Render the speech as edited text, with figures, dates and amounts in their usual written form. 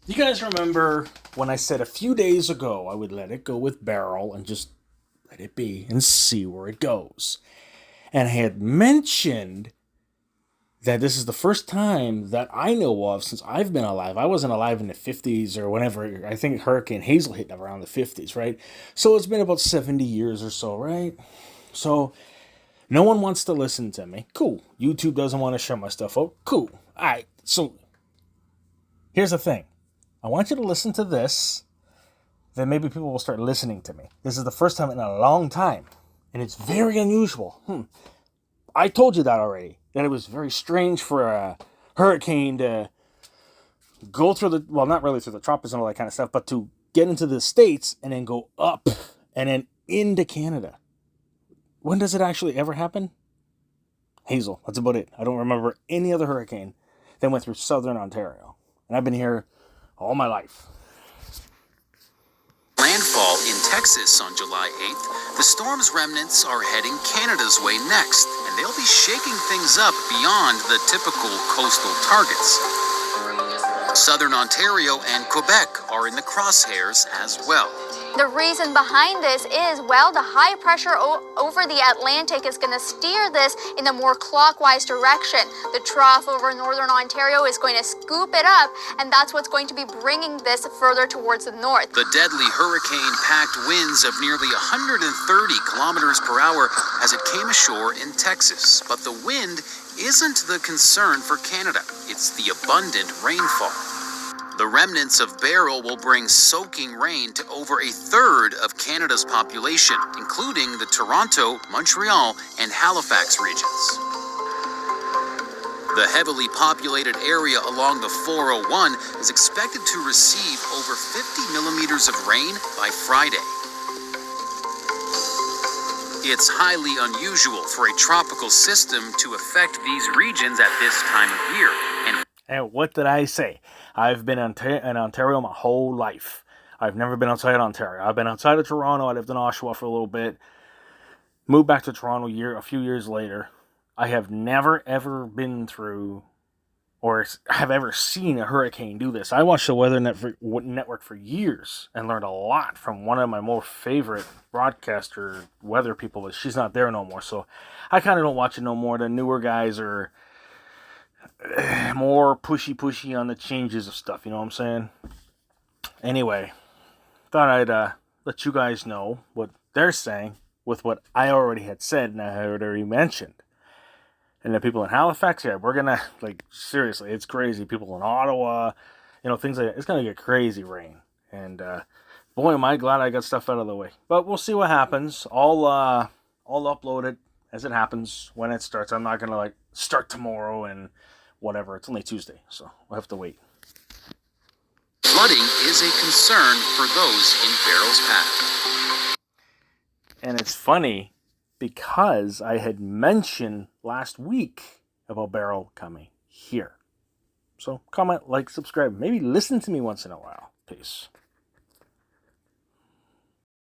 You guys remember when I said a few days ago I would let it go with Beryl and just let it be and see where it goes? And I had mentioned that this is the first time that I know of since I've been alive. I wasn't alive in the 50s or whenever. I think Hurricane Hazel hit around the 50s, right? So it's been about 70 years or so, right? So no one wants to listen to me. Cool. YouTube doesn't want to share my stuff out. Cool. All right. So here's the thing. I want you to listen to this. Then maybe people will start listening to me. This is the first time in a long time. And it's very unusual. I told you that already. That it was very strange for a hurricane to go through the, well, not really through the tropics and all that kind of stuff, but to get into the States and then go up and then into Canada. When does it actually ever happen? Hazel. That's about it. I don't remember any other hurricane that went through southern Ontario. And I've been here all my life. Landfall in Texas on July 8th, the storm's remnants are heading Canada's way next, and they'll be shaking things up beyond the typical coastal targets. Southern Ontario and Quebec are in the crosshairs as well. The reason behind this is, well, the high pressure over the Atlantic is going to steer this in a more clockwise direction. The trough over northern Ontario is going to scoop it up, and that's what's going to be bringing this further towards the north. The deadly hurricane-packed winds of nearly 130 kilometers per hour as it came ashore in Texas. But the wind isn't the concern for Canada. It's the abundant rainfall. The remnants of Beryl will bring soaking rain to over a third of Canada's population, including the Toronto, Montreal, and Halifax regions. The heavily populated area along the 401 is expected to receive over 50 millimeters of rain by Friday. It's highly unusual for a tropical system to affect these regions at this time of year. And what did I say? I've been in Ontario my whole life. I've never been outside Ontario. I've been outside of Toronto. I lived in Oshawa for a little bit. Moved back to Toronto a few years later. I have never, ever been through or have ever seen a hurricane do this. I watched the Weather Network for years and learned a lot from one of my more favorite broadcaster weather people. But she's not there no more, so I kind of don't watch it no more. The newer guys are more pushy on the changes of stuff, you know what I'm saying? Anyway, thought I'd let you guys know what they're saying with what I already had said and I had already mentioned. And the people in Halifax, yeah, we're gonna, like, seriously, it's crazy. People in Ottawa, things like that. It's gonna get crazy rain. And boy, am I glad I got stuff out of the way. But we'll see what happens. I'll upload it as it happens when it starts. I'm not gonna start tomorrow and whatever. It's only Tuesday, so we'll have to wait. Flooding is a concern for those in Beryl's path. And it's funny because I had mentioned last week about Beryl coming here. So comment, like, subscribe. Maybe listen to me once in a while. Peace.